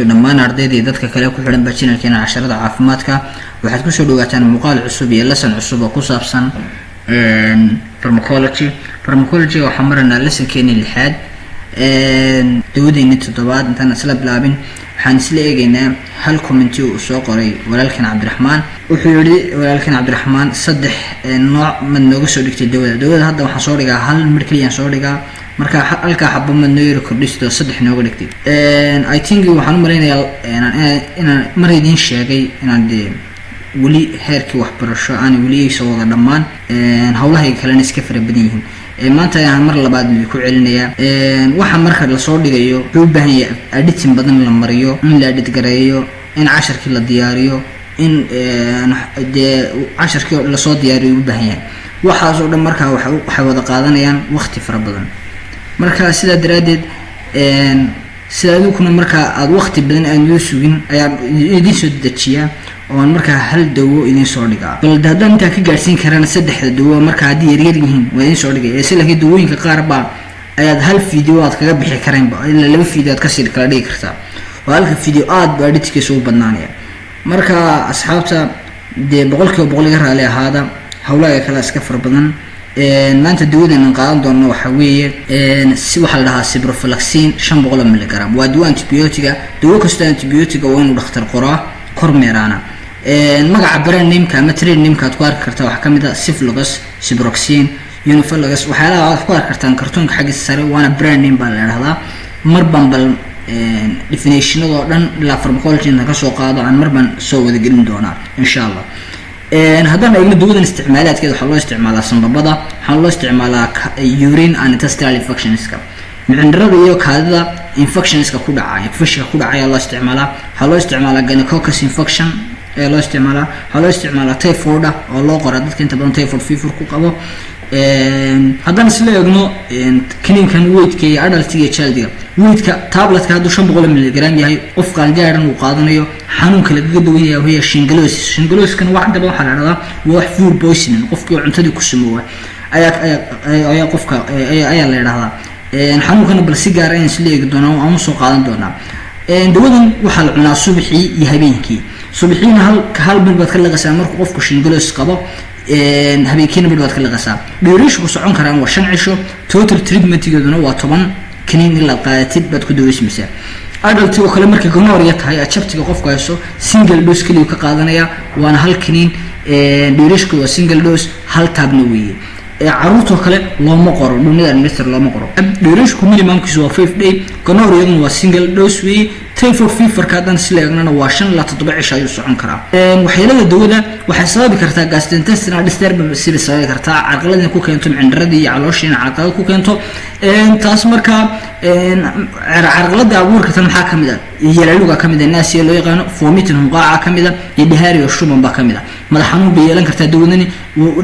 dhammaan ardaydii dadka kale ku xiran channelkeena casharada caafimaadka waxaad ku soo dhawaataan muuqaal cusub iyo lesson cusub oo ku saabsan pharmacology waxa marana lessonkeena lixaad dawadeenna toddobaad intaan isla bilaabin waxaan isla eegaynaa hal comment uu soo qoray walaalkan Cabdiraxmaan wuxuu yiri walaalkan Cabdiraxmaan saddex nooc mid nooga soo dhigtay dawada hadda waxaan soo dhigaa hal mid kaliya soo dhigaa marka halka xabbo ma nooyir kordhisto saddex nooga dhigtay I think waxaan u maleynayaa inaan mar idin sheegay inaan wali heerkii waxbarasho aan wali soo wada dhamaan hawlaha kale iska fara badan yihiin maanta ayaan mar labaad ku celinayaa waxa marka la soo dhigayo wuxuu u baahan yahay editing badan la mariyo in la edit gareeyo in casharkii la diyaariyo in casharkii la soo diyaariyo u baahan yahay waxaas oo dhan marka waxa wada qaadanayaan waqti fara badan marka sida daraadeed sida kuna marka aad waqti badan aan sugin ayaa idin soo dejiyaa oo marka hal dawo idin soo dhigaa bal haddaan inta ka gaarsiin karana saddexda dawo marka haddii yar yihiin waa idin soo dhigay si laakiin dawooyinka qaar baa ayaad hal video aad kaga bixi kareen ba ilaa laba video aad ka sii kala dhigi kartaa oo halka video aad baa editkiisa u badnaanaya marka asxaabta boqolkiiba boqol iga raali ahaada hawlaha kale iska far badan maanta dawadan qaadan doono waxa weeye si waxa la dhahaa ciprofloxacin 500 mg waa dawo antibiyootiga dawo kasta antibiyootiga waa inuu dhakhtar qoraa kormeerana magaca brand name ka ama trade name ka ku arki kartaa waxa kamid ah Ciflox Ciprofloxacin Uniflox waxyaalaha aad ku arki kartaan kartoonka xagiisa sare waana brand name baa la yiraahdaa marban bal definitionado dhan la pharmacology ka soo qaado aan marban soo wada gelin doona insha Allah haddaan eegno dawadan isticmaalaadkeeda waxa loo isticmaalaa sanbabada waxa loo isticmaalaa urine and intestinal infectionska mindharada iyo kaadida infectionska ku dhacaya loo isticmaalaa waxa loo isticmaalaa gonococcus infection loo isticmaalaa typhoid oo loo qoro dadka inta badan typhoid fever ku qabo haddaan isla eegno kiniinkan weightka iyo adultiga iyo childiga weightka tabletka hadduu 500 mg yahay qof qaangaadhan uu qaadanayo xanuunka laga dawan yahay shingalosis-kan wax daba waxa la yiraahdaa waa wax food poisoning qofkii cuntadii ku sameeyay ayaa qofka ayaa la yiraahdaa xanuunkana bal si gaar ah in isla eegi doona oo aan soo qaadan doona dawadan waxa la cunaa subaxii iyo habeenkii subaxiina hal bil baad ka laqasaa marka qofku shingalosis qabo habeenkiina bil baad ka laqasaa duration ku socon karaan waa 5 cisho total treatment-geeduna waa 10 kaniin la qaadatid baad ku daweysmaysaa adult oo kale marka gonorrhea tahay ajabtiga qofku hayso single dose kaliya ka qaadanaya waana hal kaniin duration waa single dose hal taabna weeye caruurta kale looma qoro dunida administer looma qoro duration minimumkiisu waa 5 day gonorrhea waa single dose weeye typhoid fever ka dan sileegnana waa 5 ilaa 7 cisho ayuu socon karaa waxyeelada dawada waxay sababi kartaa gastrointestinal disturbance sida sababi kartaa carqalada ku keento mindharadii iyo calooshiina carqalad ku keento taas marka carqalada abuurka tan maxaa kamid ah yaraluga kamid ah naasiya loo yaqaan vomiting hunqaaca kamid ah iyo diarrhea shuban ba kamid ah madax xanuun bay yeelan kartaa dawadani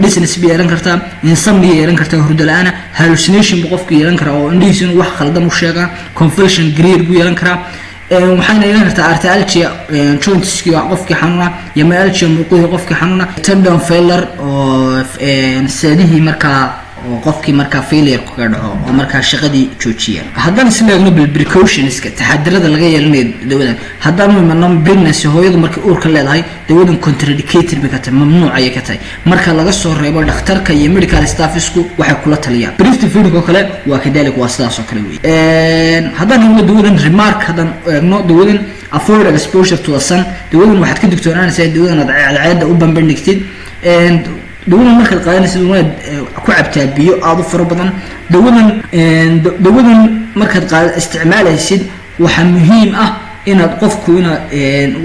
dizziness bay yeelan kartaa insomnia yeelan kartaa hurdo la'aan hallucination qofka yeelan karaa oo indhihiisa wax khaldan u sheega convulsion greer buu yeelan karaa waxayna yeelan kartaa arthralgia jointski qofkii xanuuna iyo myalgia muruqyada qofkii xanuuna tendon failure oo saadihii markaa oo qofkii markaa failure ku dhaco oo markaa shaqadii joojiya haddana isla eegno precautionska taxadirada laga yeelanayo dawadan haddaan imanno pregnancy hooyadu marka uurka leedahay dawadan contraindicated bay ka tahay mamnuuc ayay ka tahay marka laga soo reebo dhakhtarka iyo medical staffisku waxay kula taliyaan breast feeding oo kale waa kadalik waa sidaas oo kale weey haddaan eegno dawadan remark haddaan eegno dawadan avoid exposure to the sun dawadan waxaad ka digtoonaanaysaa dawadan aad caada u bambandhigtid dawadan marka qaadanaysid waa ku cabtaa biyo aad u faro badan dawadan marka isticmaalaysid waxa muhiim ah inaad qofku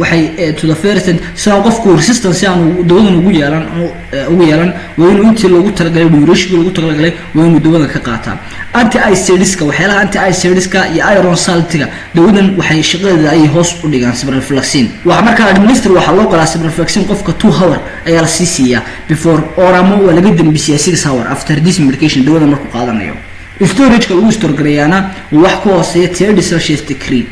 waxay to the first saa qofku resistance aan dawadan ugu yeelan waa inuu intii loogu talagalay duration loogu talagalay waa inuu dawadan ka qaataa anti-acidiska waxyaalaha anti-acidiska iyo iron saltiga dawadan waxay shaqadeeda ay hoos u dhigaan ciprofloxacin waxa marka administer waxa loo qalaa ciprofloxacin qofka 2 hour ayaa la siisiyaa before oramo waa laga dambisiyaa 6 hour after this medication dawadan markuu qaadanayo storage-ka lagu store gareeyana wax ku hooseeya 30 Celsius degree